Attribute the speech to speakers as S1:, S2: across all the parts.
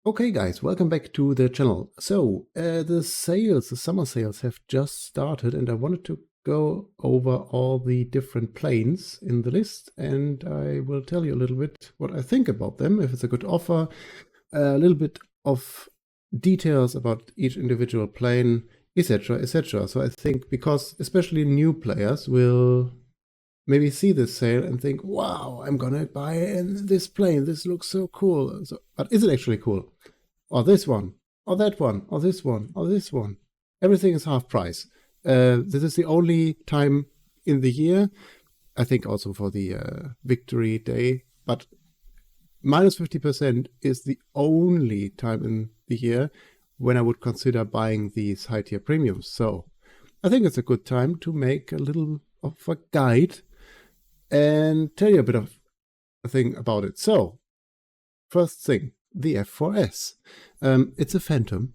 S1: Okay guys, welcome back to the channel. So, the summer sales have just started and I wanted to go over all the different planes in the list and I will tell you a little bit what I think about them, if it's a good offer, a little bit of details about each individual plane, etc, etc. So I think because especially new players will maybe see this sale and think, wow, I'm gonna buy this plane, this looks so cool. But is it actually cool? Or this one, or that one, or this one, or this one. Everything is half price. This is the only time in the year, I think also for the Victory Day, but minus 50% is the only time in the year when I would consider buying these high-tier premiums. So I think it's a good time to make a little of a guide and tell you a bit of a thing about it. So, first thing, the F4S. It's a Phantom.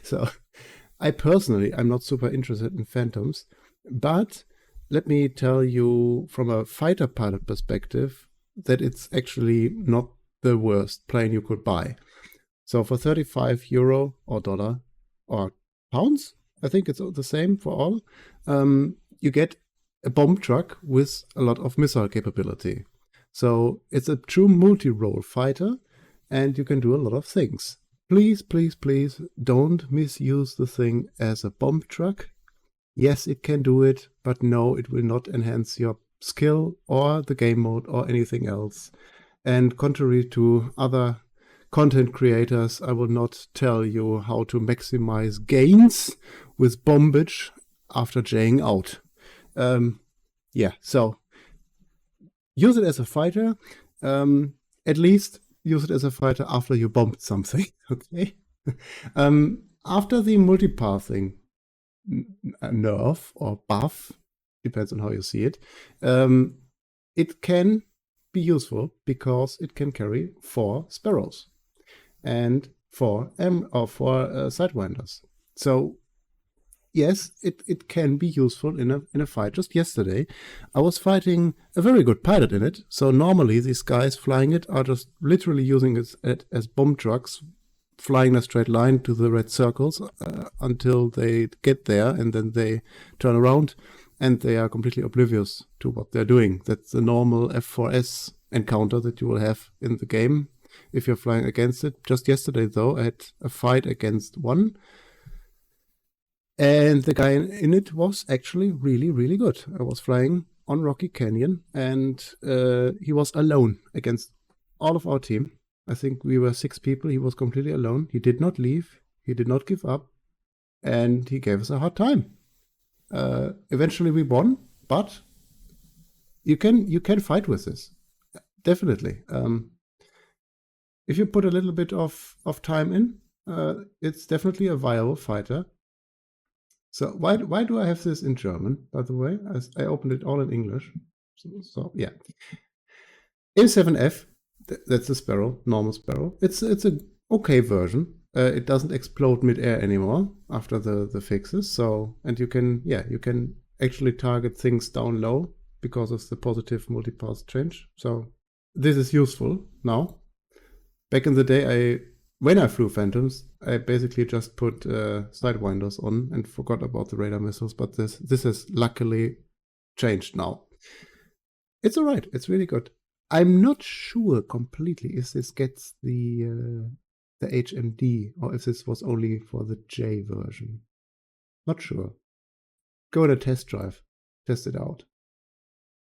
S1: So I'm not super interested in Phantoms, but let me tell you from a fighter pilot perspective that it's actually not the worst plane you could buy. So for 35 euro or dollar or pounds, I think it's the same for all, you get a bomb truck with a lot of missile capability. So it's a true multi-role fighter and you can do a lot of things. Please, please, please don't misuse the thing as a bomb truck. Yes, it can do it, but no, it will not enhance your skill or the game mode or anything else. And contrary to other content creators, I will not tell you how to maximize gains with bombage after jaying out. Yeah, so use it as a fighter. At least use it as a fighter after you bombed something, okay? After the multipathing nerf or buff, depends on how you see it, it can be useful because it can carry 4 Sparrows and 4 Sidewinders. So yes, it can be useful in a fight. Just yesterday, I was fighting a very good pilot in it. So normally these guys flying it are just literally using it as bomb trucks, flying a straight line to the red circles until they get there, and then they turn around and they are completely oblivious to what they're doing. That's the normal F4S encounter that you will have in the game if you're flying against it. Just yesterday, though, I had a fight against one. And the guy in it was actually really, really good. I was flying on Rocky Canyon and he was alone against all of our team. I think we were 6 people. He was completely alone. He did not leave. He did not give up. And he gave us a hard time. Eventually we won, but you can fight with this. Definitely. If you put a little bit of time in, it's definitely a viable fighter. So why do I have this in German, by the way? I opened it all in English. So yeah. A7F, that's a Sparrow, normal Sparrow. It's a okay version. It doesn't explode mid-air anymore after the fixes. So, and you can actually target things down low because of the positive multipath change. So this is useful now. Back in the day, when I flew Phantoms, I basically just put Sidewinders on and forgot about the radar missiles, but this has luckily changed now. It's alright, it's really good. I'm not sure completely if this gets the HMD or if this was only for the J version. Not sure. Go on a test drive, test it out.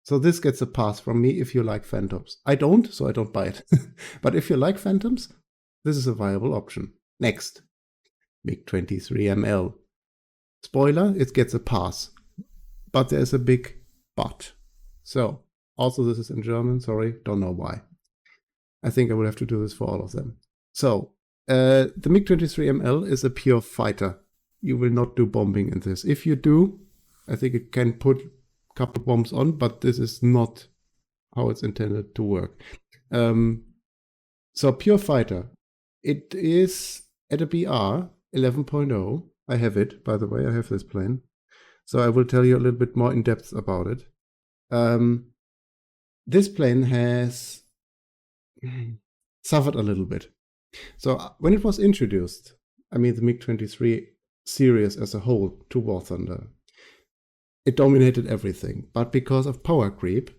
S1: So this gets a pass from me if you like Phantoms. I don't, so I don't buy it. But if you like Phantoms, this is a viable option. Next, MiG-21bis. Spoiler, it gets a pass. But there's a big but. So, also this is in German, sorry, don't know why. I think I will have to do this for all of them. So, the MiG-23ML is a pure fighter. You will not do bombing in this. If you do, I think it can put a couple bombs on, but this is not how it's intended to work. So, pure fighter. It is at a BR 11.0. I have it, by the way. I have this plane. So I will tell you a little bit more in depth about it. This plane has suffered a little bit. So when it was introduced, I mean the MiG-23 series as a whole to War Thunder, it dominated everything. But because of power creep,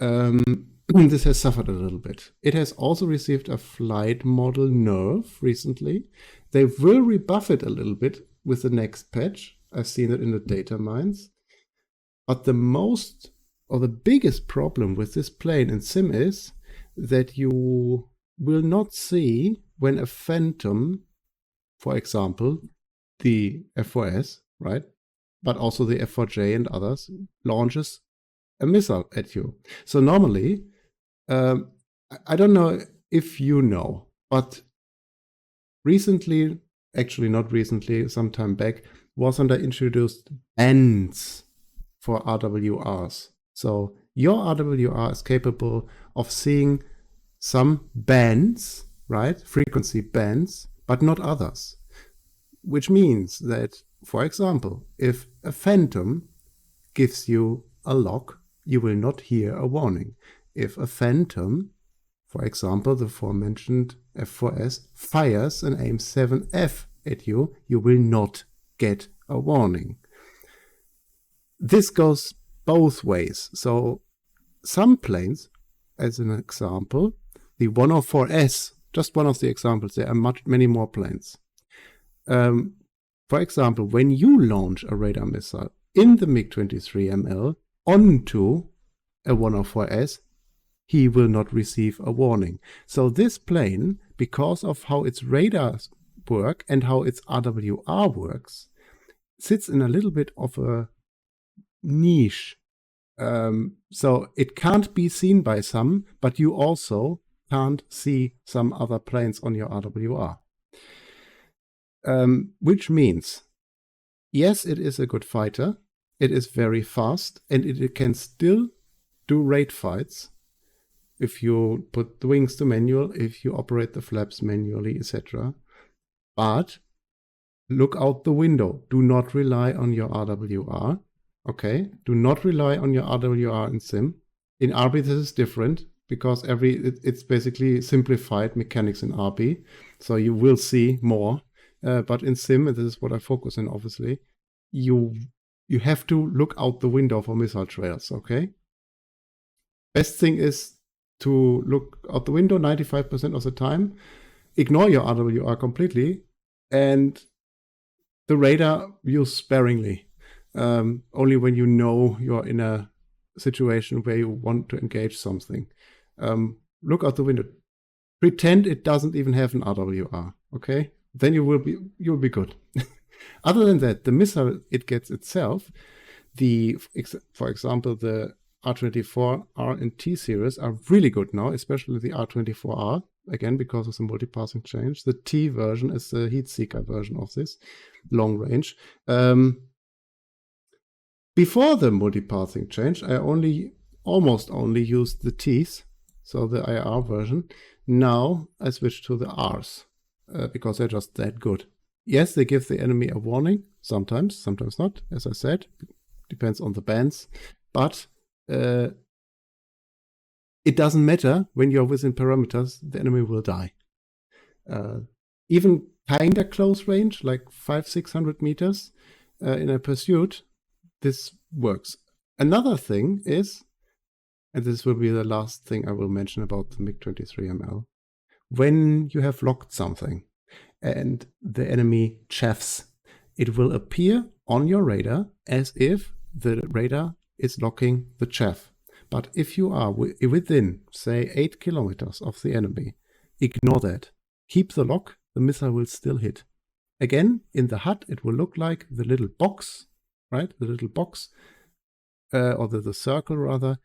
S1: this has suffered a little bit. It has also received a flight model nerf recently. They will rebuff it a little bit with the next patch. I've seen it in the data mines. But the most or the biggest problem with this plane in Sim is that you will not see when a Phantom, for example, the F4S, right? But also the F4J and others, launches a missile at you. So normally, I don't know if you know, but recently, actually not recently, some time back, War Thunder introduced bands for RWRs. So your RWR is capable of seeing some bands, right? Frequency bands, but not others. Which means that, for example, if a Phantom gives you a lock, you will not hear a warning. If a Phantom, for example, the aforementioned F4S, fires an AIM-7F at you, you will not get a warning. This goes both ways. So some planes, as an example, the 104S, just one of the examples, there are many more planes. For example, when you launch a radar missile in the MiG-23ML onto a 104S, he will not receive a warning. So this plane, because of how its radars work and how its RWR works, sits in a little bit of a niche. So it can't be seen by some, but you also can't see some other planes on your RWR. Which means, yes, it is a good fighter, it is very fast, and it can still do raid fights if you put the wings to manual, if you operate the flaps manually, etc. But look out the window. Do not rely on your RWR. Okay? Do not rely on your RWR in Sim. In RB, this is different because it's basically simplified mechanics in RB. So you will see more. But in Sim, and this is what I focus on, obviously, you have to look out the window for missile trails, okay? Best thing is to look out the window 95% of the time, ignore your RWR completely, and the radar use sparingly. Only when you know you're in a situation where you want to engage something. Look out the window. Pretend it doesn't even have an RWR, okay? Then you'll be good. Other than that, the missile it gets itself, for example, the R24R and T series are really good now, especially the R24R, again, because of the multipassing change. The T version is the heat seeker version of this, long range. Before the multipassing change, I almost only used the T's, so the IR version. Now I switched to the R's. Because they're just that good. Yes, they give the enemy a warning, sometimes not, as I said, depends on the bands, but it doesn't matter when you're within parameters, the enemy will die. Even kinda close range, like 500-600 meters in a pursuit, this works. Another thing is, and this will be the last thing I will mention about the MiG-23ML, when you have locked something and the enemy chaffs, it will appear on your radar as if the radar is locking the chaff. But if you are within, say, 8 kilometers of the enemy, ignore that. Keep the lock, the missile will still hit. Again, in the HUD, it will look like the little box, right? The little box, or the circle rather,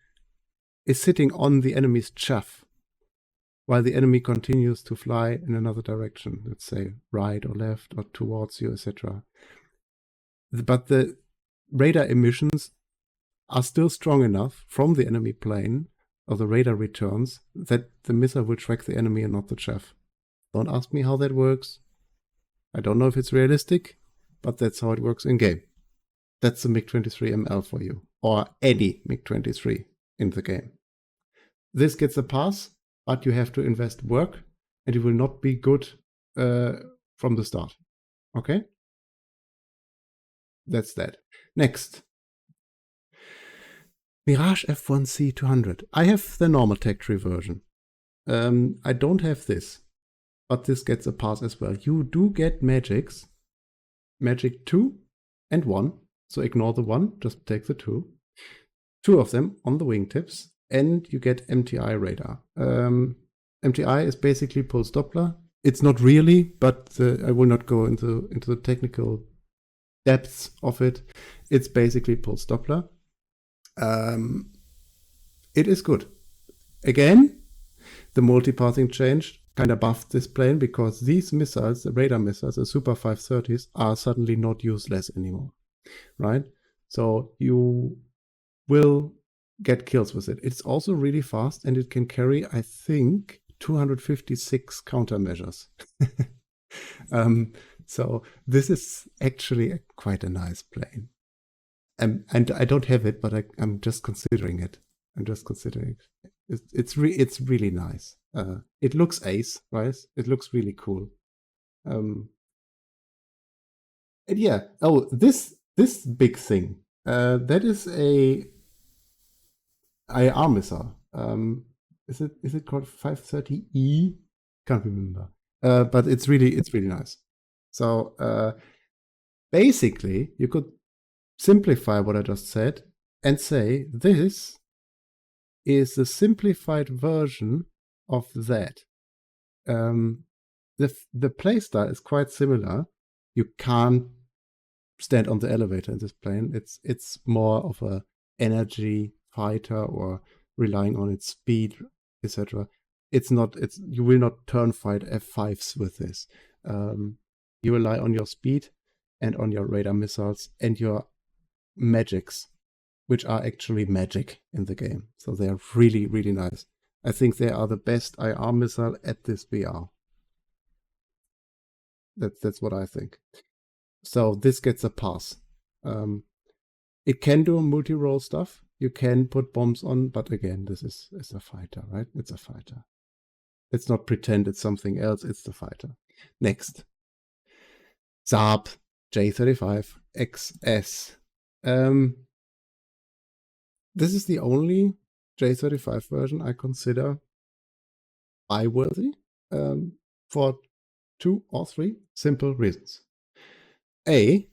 S1: is sitting on the enemy's chaff, while the enemy continues to fly in another direction, let's say right or left or towards you, etc. But the radar emissions are still strong enough from the enemy plane, or the radar returns, that the missile will track the enemy and not the chaff. Don't ask me how that works. I don't know if it's realistic, but that's how it works in game. That's the MiG-23ML for you, or any MiG-23 in the game. This gets a pass, but you have to invest work, and it will not be good from the start. Okay? That's that. Next. Mirage F1C-200. I have the normal tech tree version. I don't have this, but this gets a pass as well. You do get magics. Magic 2 and 1. So ignore the 1, just take the 2. 2 of them on the wingtips, and you get MTI radar. MTI is basically pulse Doppler. It's not really, but I will not go into the technical depths of it. It's basically pulse Doppler. It is good. Again, the multipathing change kind of buffed this plane because these missiles, the radar missiles, the Super 530s, are suddenly not useless anymore, right? So you will get kills with it. It's also really fast, and it can carry, I think, 256 countermeasures. So this is actually quite a nice plane. And I don't have it, but I'm just considering it. It's really nice. It looks ace, right? It looks really cool. And yeah. Oh, this big thing. That is a IR missile. Is it called 530E? Can't remember. But it's really nice. So basically, you could simplify what I just said and say this is the simplified version of that. The playstyle is quite similar. You can't stand on the elevator in this plane. It's more of a energy fighter or relying on its speed, etc. You will not turn fight F5s with this. You rely on your speed and on your radar missiles and your magics, which are actually magic in the game. So they are really, really nice. I think they are the best IR missile at this BR. That's what I think. So this gets a pass. It can do multi-role stuff. You can put bombs on, but again, this is a fighter, right? It's a fighter. Let's not pretend it's something else. It's the fighter. Next. Saab J35XS. This is the only J35 version I consider buy-worthy for 2 or 3 simple reasons. A,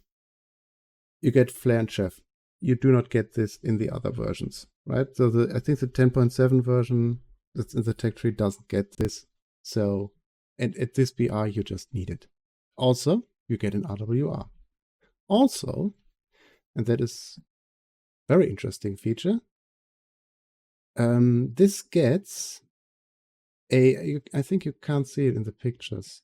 S1: you get flare and chef. You do not get this in the other versions, right? So I think the 10.7 version that's in the tech tree doesn't get this. So, and at this BR, you just need it. Also, you get an RWR. Also, and that is very interesting feature, this gets I think you can't see it in the pictures,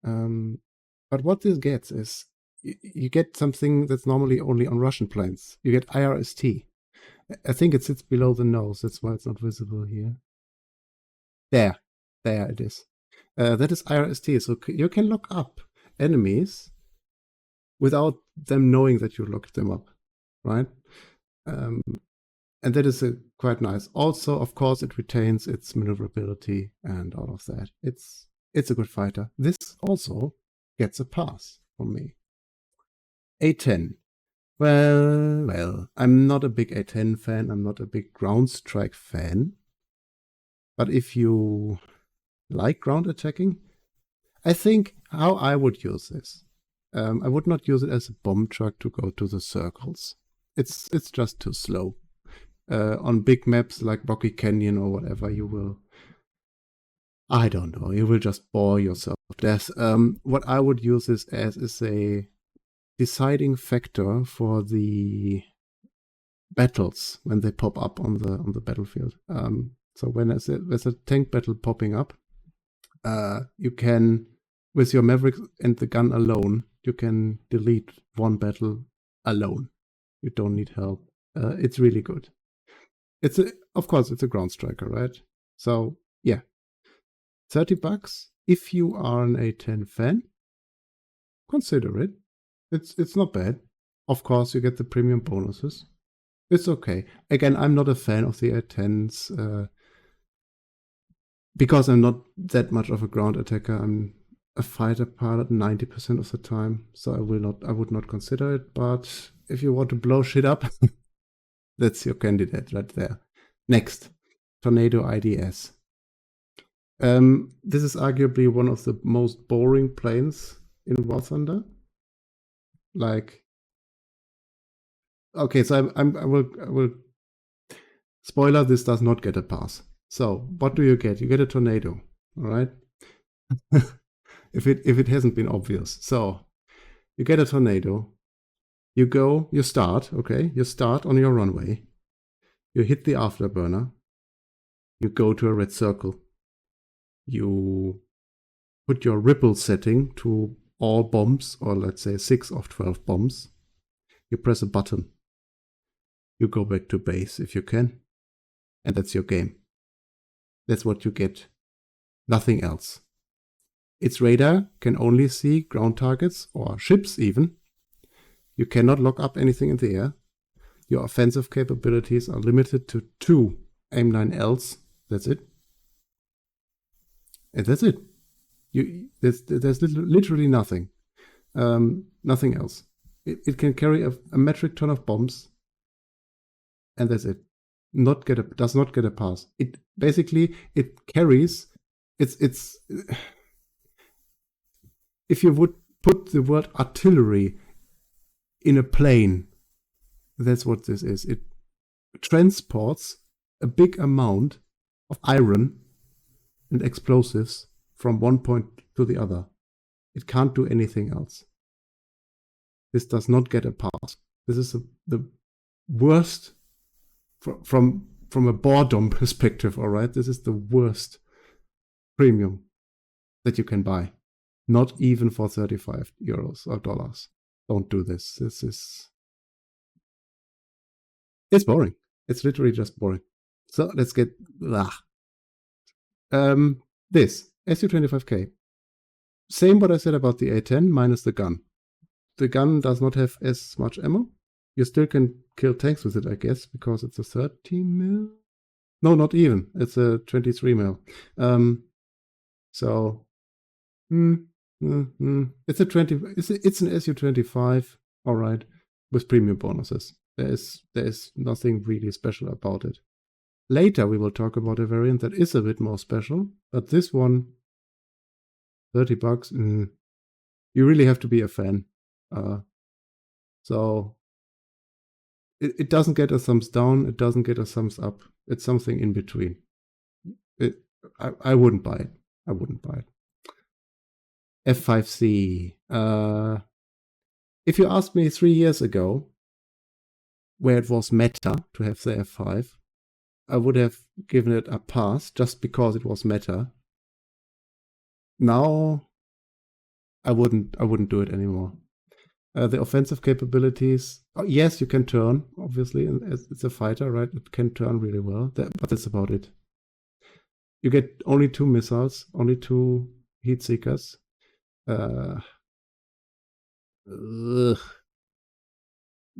S1: but what this gets is you get something that's normally only on Russian planes. You get IRST. I think it sits below the nose. That's why it's not visible here. There it is. That is IRST. So you can look up enemies without them knowing that you looked them up, right? And that is quite nice. Also, of course, it retains its maneuverability and all of that. It's a good fighter. This also gets a pass from me. A-10. Well, I'm not a big A-10 fan. I'm not a big ground strike fan. But if you like ground attacking, I think how I would use this. I would not use it as a bomb truck to go to the circles. It's just too slow. On big maps like Rocky Canyon or whatever, you will, I don't know, you will just bore yourself to death. What I would use this as is a deciding factor for the battles when they pop up on the battlefield. So when there's a tank battle popping up, you can, with your Mavericks and the gun alone, you can delete one battle alone. You don't need help. It's really good. Of course, it's a ground striker, right? So yeah, $30 if you are an A-10 fan. Consider it. It's not bad. Of course, you get the premium bonuses. It's okay. Again, I'm not a fan of the A-10s because I'm not that much of a ground attacker. a fighter pilot 90% of the time, so I would not consider it. But if you want to blow shit up, that's your candidate right there. Next, Tornado IDS. This is arguably one of the most boring planes in War Thunder. Like, okay, so I will spoiler, this does not get a pass. So what do you get? You get a Tornado, all right? if it hasn't been obvious. So you get a Tornado, you start, okay? You start on your runway, you hit the afterburner, you go to a red circle, you put your ripple setting to all bombs, or let's say 6 of 12 bombs, you press a button, you go back to base if you can, and that's your game. That's what you get. Nothing else. Its radar can only see ground targets or ships even. You cannot lock up anything in the air. Your offensive capabilities are limited to 2 AIM-9Ls. That's it. And that's it. There's literally nothing. Nothing else. It can carry a metric ton of bombs. And that's it. Does not get a pass. It basically, it carries, it's if you would put the word artillery in a plane, that's what this is. It transports a big amount of iron and explosives from one point to the other. It can't do anything else. This does not get a pass. This is the worst from a boredom perspective, all right? This is the worst premium that you can buy. Not even for 35 euros or dollars. Don't do this. It's boring. It's literally just boring. So let's get this Su-25K. Same what I said about the A-10 minus the gun. The gun does not have as much ammo. You still can kill tanks with it, I guess, because it's a 30 mil. No, not even. It's a 23 mil. So it's a 20. It's an Su-25. All right, with premium bonuses. There is nothing really special about it. Later we will talk about a variant that is a bit more special, but this one, $30. You really have to be a fan. So it doesn't get a thumbs down. It doesn't get a thumbs up. It's something in between. I wouldn't buy it. I wouldn't buy it. F5C. If you asked me 3 years ago where it was meta to have the F5, I would have given it a pass just because it was meta. Now I wouldn't do it anymore. The offensive capabilities, yes, you can turn, obviously, it's a fighter, right? It can turn really well, but that's about it. You get only 2 missiles, only 2 heat seekers. The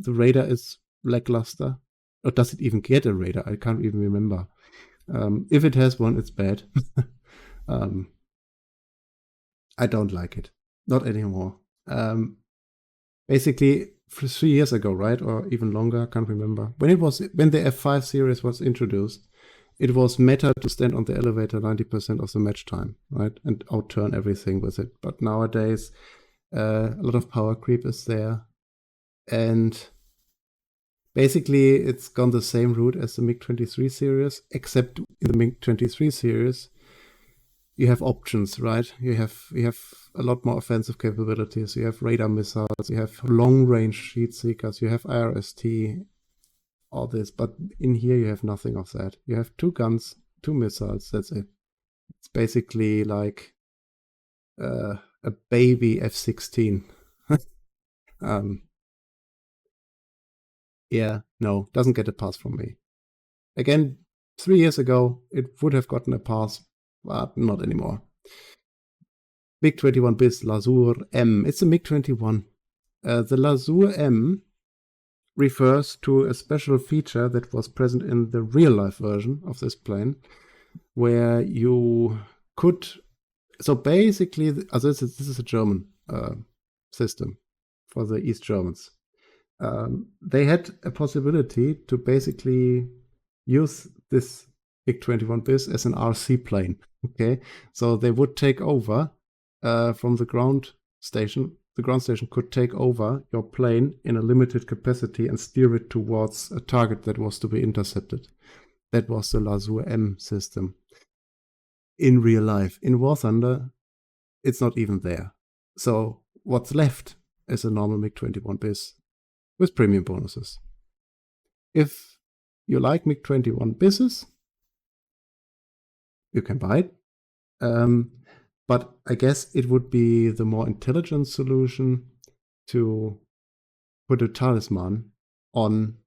S1: radar is lackluster. Or does it even get a radar? I can't even remember. If it has one, it's bad. I don't like it. Not anymore. Basically, 3 years ago, right? Or even longer, I can't remember. When the F5 series was introduced, it was meta to stand on the elevator 90% of the match time, right? And outturn everything with it. But nowadays, a lot of power creep is there. And basically, it's gone the same route as the MiG-23 series, except in the MiG-23 series, you have options, right? You have a lot more offensive capabilities. You have radar missiles, you have long-range heat seekers, you have IRST, all this. But in here, you have nothing of that. You have 2 guns, 2 missiles, that's it. It's basically like a baby F-16. Yeah, no, doesn't get a pass from me. Again, 3 years ago, it would have gotten a pass, but not anymore. MiG-21bis Lazur M. It's a MiG-21. The Lazur M refers to a special feature that was present in the real-life version of this plane, where you could So basically, this is a German system for the East Germans. They had a possibility to basically use this MiG-21bis as an RC plane. Okay, so they would take over from the ground station. The ground station could take over your plane in a limited capacity and steer it towards a target that was to be intercepted. That was the Lazur M system. In real life, in War Thunder, it's not even there. So what's left is a normal MiG-21bis with premium bonuses. If you like MiG-21bises, you can buy it. But I guess it would be the more intelligent solution to put a talisman on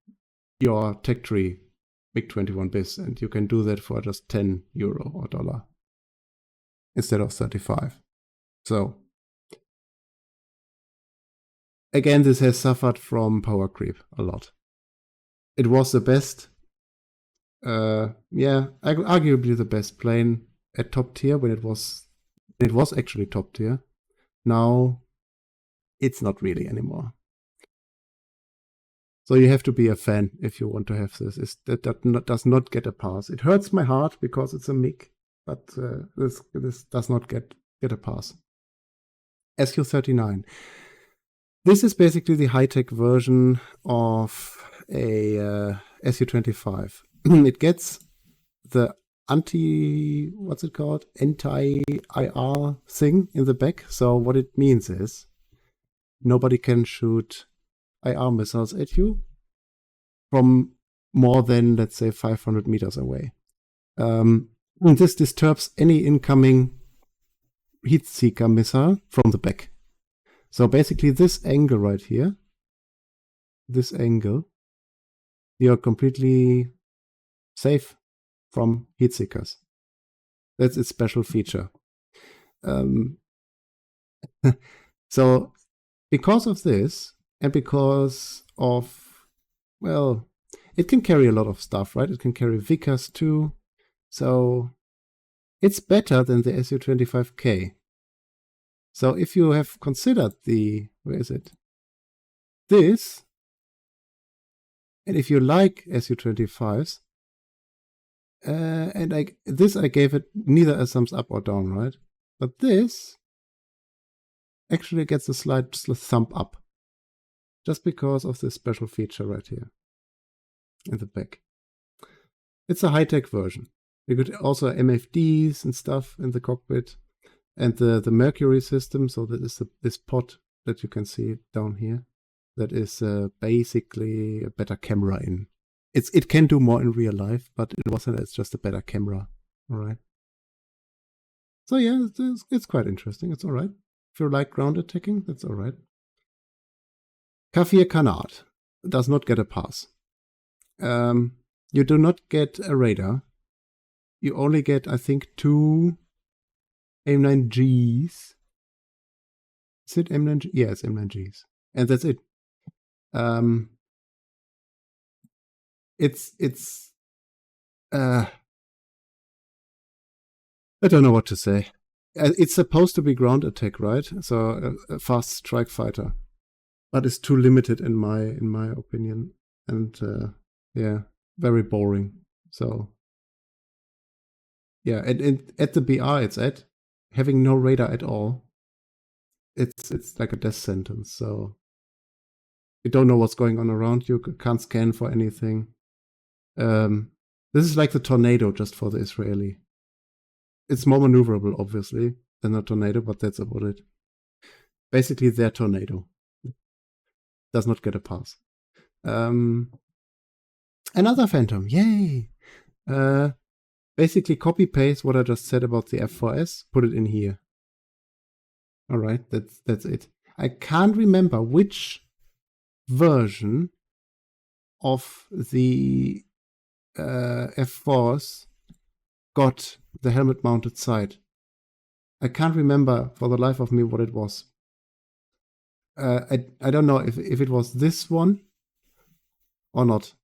S1: your tech tree MiG-21bis, and you can do that for just €10 or dollar instead of 35. So again, this has suffered from power creep a lot. It was the best, arguably the best plane at top tier when it was actually top tier. Now it's not really anymore. So you have to be a fan if you want to have this. That does not get a pass. It hurts my heart because it's a MiG, but this does not get a pass. SU-39. This is basically the high-tech version of a Su-25. It gets the anti-IR thing in the back. So what it means is nobody can shoot IR missiles at you from more than, let's say, 500 meters away. And this disturbs any incoming heat seeker missile from the back. So basically this angle right here, you're completely safe from heat seekers. That's its special feature. So because of this, and because of, well, it can carry a lot of stuff, right? It can carry Vickers too. So it's better than the Su-25K. So if you have considered where is it? This, and if you like Su-25s, and I gave it neither a thumbs up or down, right? But this actually gets a slight thumb up, just because of this special feature right here in the back. It's a high-tech version. You could also MFDs and stuff in the cockpit, and the Mercury system. So that is this pod that you can see down here. That is basically a better camera in. It can do more in real life, but it's just a better camera. All right. So yeah, it's quite interesting. It's all right. If you like ground attacking, that's all right. Kfir Canard does not get a pass. You do not get a radar. You only get, I think, 2 M9Gs. Is it M9G? Yeah, it's M9Gs. And that's it. I don't know what to say. It's supposed to be ground attack, right? So a fast strike fighter, but it's too limited in my opinion, and yeah, very boring. So yeah, and at the BR it's at having no radar at all. It's like a death sentence. So you don't know what's going on around you. Can't scan for anything. This is like the Tornado just for the Israeli. It's more maneuverable, obviously, than a Tornado, but that's about it. Basically, their Tornado does not get a pass. Another Phantom, yay! Basically, copy paste what I just said about the F4S, put it in here. All right, that's it. I can't remember which version of the F4s got the helmet mounted sight. I can't remember for the life of me what it was. I don't know if it was this one or not.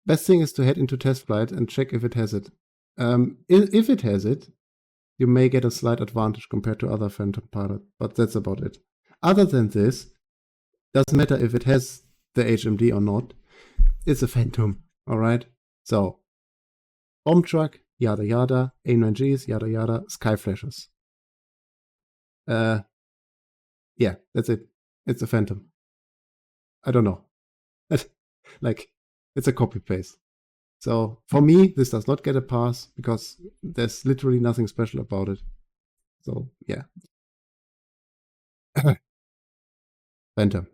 S1: Best thing is to head into test flight and check if it has it. If it has it, you may get a slight advantage compared to other Phantom pilots, but that's about it. Other than this, doesn't matter if it has the HMD or not, it's a Phantom, alright? So, bomb truck, yada yada, A9Gs, yada yada, sky flashes. Yeah, that's it. It's a Phantom. I don't know. Like, it's a copy-paste. So, for me, this does not get a pass, because there's literally nothing special about it. So, yeah. Phantom.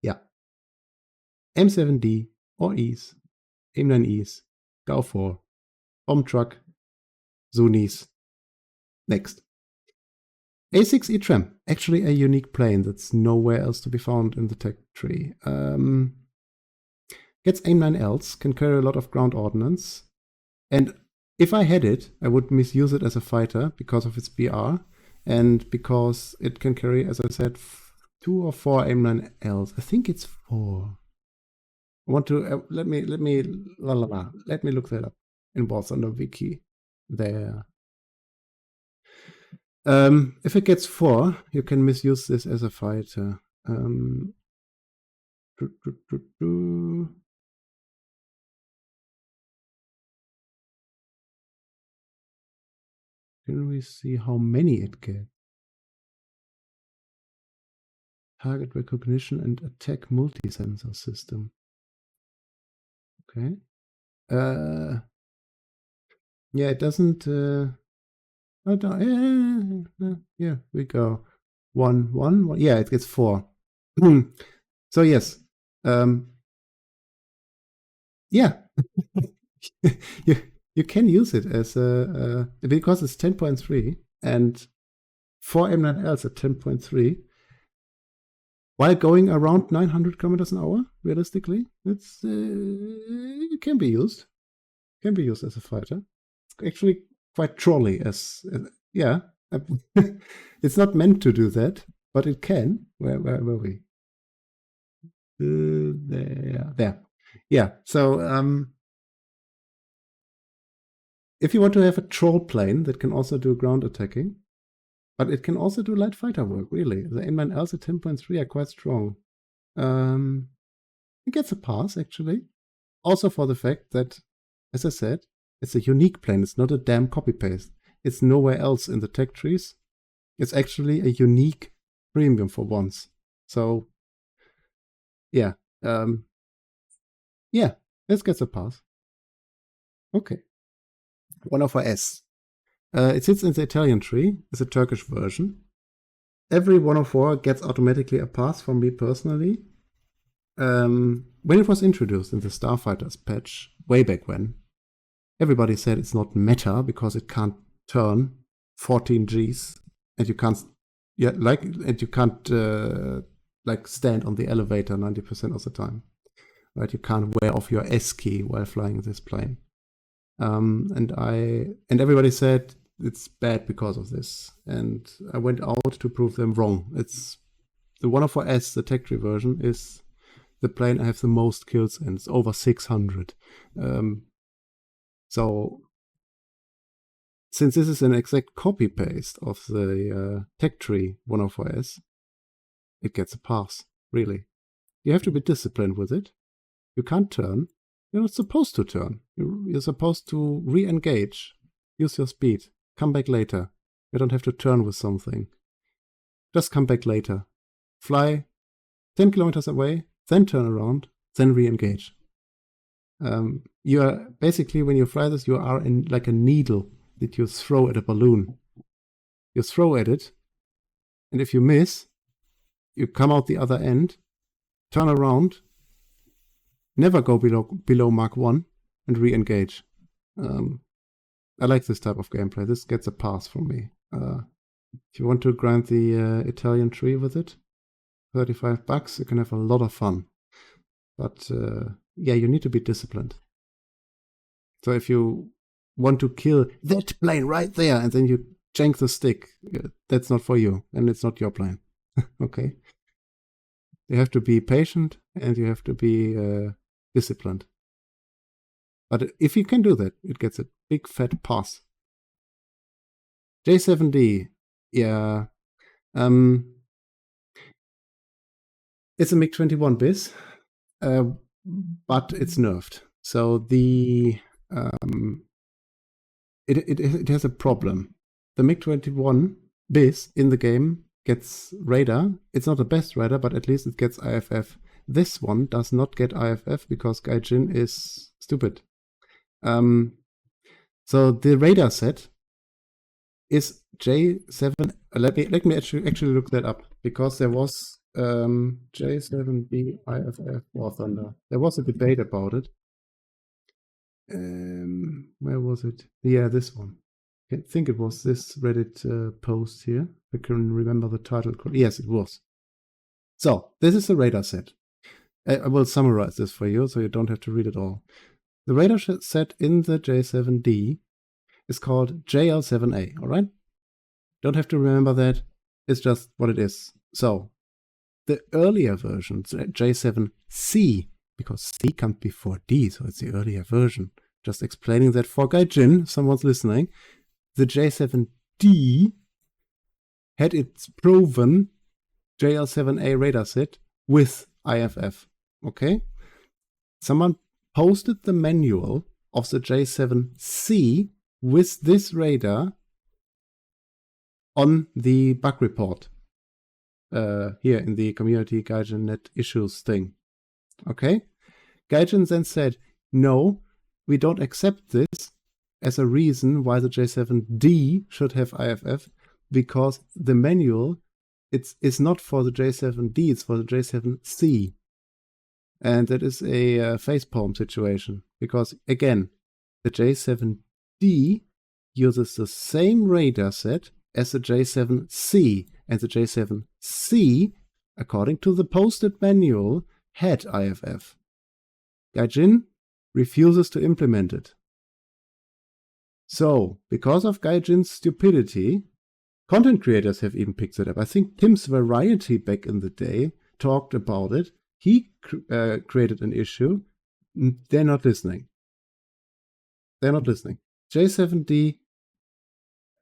S1: Yeah. M7D or E's, M9Es, Gau 4, bomb truck, Zunis. Next. A6E TRAM, actually a unique plane that's nowhere else to be found in the tech tree. Gets AIM-9Ls, can carry a lot of ground ordnance, and if I had it, I would misuse it as a fighter because of its BR, and because it can carry, as I said, 2 or 4 AIM-9Ls. I think it's 4. I want to let me look that up in Wars on the wiki. There. If it gets 4, you can misuse this as a fighter. Can we see how many it gets? Target recognition and attack multi-sensor system. Okay. Yeah, it doesn't. Yeah, we go. 1, 1, 1. Yeah, it gets 4. So yes. Yeah. you can use it as a because it's 10.3 and 4 M9Ls at 10.3 while going around 900 kilometers an hour. Realistically, it's it can be used. Can be used as a fighter. It's actually quite trolly as yeah. It's not meant to do that, but it can. Where were we? There. Yeah. So if you want to have a troll plane that can also do ground attacking, but it can also do light fighter work, really. The M9Ls at 10.3 are quite strong. It gets a pass, actually. Also for the fact that, as I said, it's a unique plane. It's not a damn copy-paste. It's nowhere else in the tech trees. It's actually a unique premium for once. So, yeah. Yeah, this gets a pass. Okay. 104S. It sits in the Italian tree. It's a Turkish version. Every 104 gets automatically a pass from me personally. When it was introduced in the Starfighters patch, way back when, everybody said it's not meta because it can't turn 14 Gs and you can't, like stand on the elevator 90% of the time. Right? You can't wear off your S key while flying this plane. And everybody said it's bad because of this. And I went out to prove them wrong. It's the 104S, the tech tree version, is the plane I have the most kills in. It's over 600. So since this is an exact copy paste of the tech tree 104S, it gets a pass, really. You have to be disciplined with it. You can't turn. You're not supposed to turn. You're supposed to re-engage. Use your speed. Come back later. You don't have to turn with something. Just come back later. Fly 10 kilometers away, then turn around, then re-engage. You are basically, when you fly this, you are in like a needle that you throw at a balloon. You throw at it, and if you miss, you come out the other end, turn around, never go below Mach 1, and re-engage. I like this type of gameplay. This gets a pass from me. If you want to grind the Italian tree with it, $35, you can have a lot of fun. But yeah, you need to be disciplined. So if you want to kill that plane right there and then you jank the stick, that's not for you, and it's not your plane. Okay? You have to be patient and you have to be disciplined. But if you can do that, it gets a big fat pass. J7D, yeah. It's a MiG-21bis, but it's nerfed. So the it has a problem. The MiG-21bis in the game gets radar. It's not the best radar, but at least it gets IFF. This one does not get IFF because Gaijin is stupid. So the radar set is J7. Let me actually look that up, because there was J7B IFF War Thunder. There was a debate about it. Where was it? Yeah, this one. I think it was this Reddit post here. I can remember the title. Yes, it was. So this is the radar set. I will summarize this for you so you don't have to read it all. The radar set in the J7D is called JL7A, all right? Don't have to remember that. It's just what it is. So the earlier version, J7C, because C comes before D, so it's the earlier version. Just explaining that for Gaijin, someone's listening. The J7D had its proven JL7A radar set with IFF. Okay? Someone posted the manual of the J7C with this radar on the bug report here in the community Gaijin net issues thing. Okay? Gaijin then said, no, we don't accept this as a reason why the J7D should have IFF, because the manual it's not for the J7D, it's for the J7C. And that is a facepalm situation, because again, the J7D uses the same radar set as the J7C, and the J7C, according to the posted manual, had IFF. Gaijin refuses to implement it. So, because of Gaijin's stupidity, content creators have even picked it up. I think Tim's Variety back in the day talked about it. He created an issue. They're not listening. They're not listening. J7D,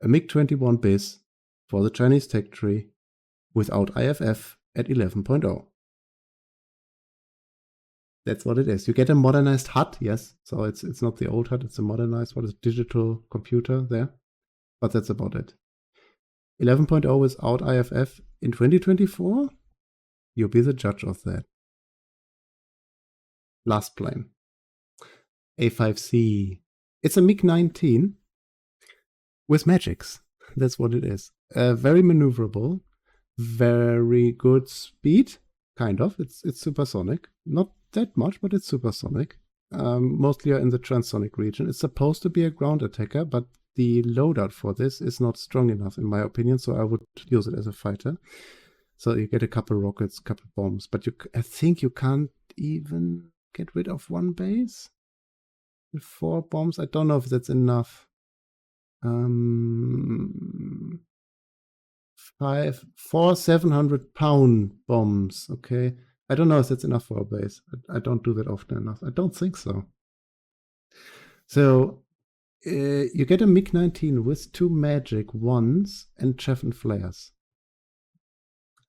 S1: a MiG-21bis for the Chinese tech tree without IFF at 11.0. That's what it is. You get a modernized HUD, yes. So it's not the old HUD, it's a modernized, what is digital computer there. But that's about it. 11.0 without IFF in 2024? You'll be the judge of that. Last plane. A5C. It's a MiG-19 with magics. That's what it is. Very maneuverable. Very good speed. Kind of. It's supersonic. Not that much, but it's supersonic. Mostly in the transonic region. It's supposed to be a ground attacker, but the loadout for this is not strong enough, in my opinion, so I would use it as a fighter. So you get a couple rockets, couple bombs, but I think you can't even get rid of one base with 4 bombs. I don't know if that's enough. 4 700-pound bombs. Okay, I don't know if that's enough for a base. I don't do that often enough. I don't think so. So you get a MiG-19 with 2 magic ones and chaff and flares.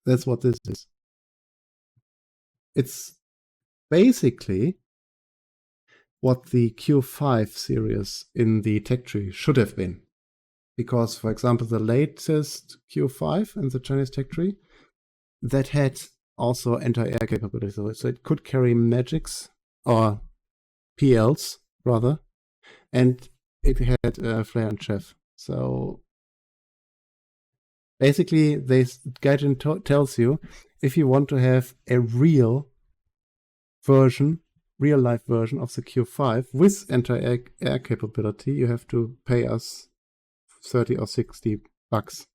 S1: That's what this is. It's basically what the Q5 series in the tech tree should have been. Because, for example, the latest Q5 in the Chinese tech tree, that had also anti-air capability. So it could carry magics, or PLs, rather, and it had flare and chaff. So basically, Gaijin tells you, if you want to have a real life version of the Q5 with anti-air capability, you have to pay us 30 or 60 bucks.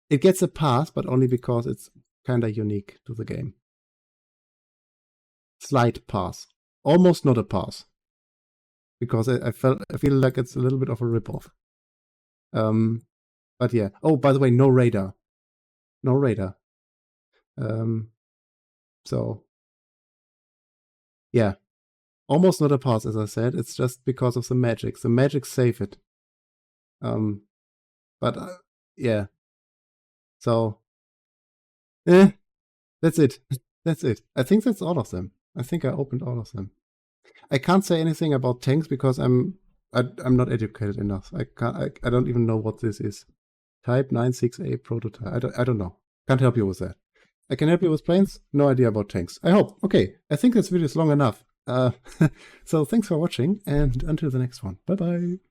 S1: It gets a pass, but only because it's kind of unique to the game. Slight pass. Almost not a pass. Because I feel like it's a little bit of a ripoff. But yeah. Oh, by the way, no radar. No radar. So yeah. almost not a pass, as I said. It's just because of the magic. The magic save it. But yeah. So, that's it. That's it. I think that's all of them. I think I opened all of them. I can't say anything about tanks because I'm not educated enough. I don't even know what this is. Type 96A prototype. I don't know. Can't help you with that. I can help you with planes. No idea about tanks. I hope. Okay. I think this video is long enough. So thanks for watching, and until the next one. Bye bye.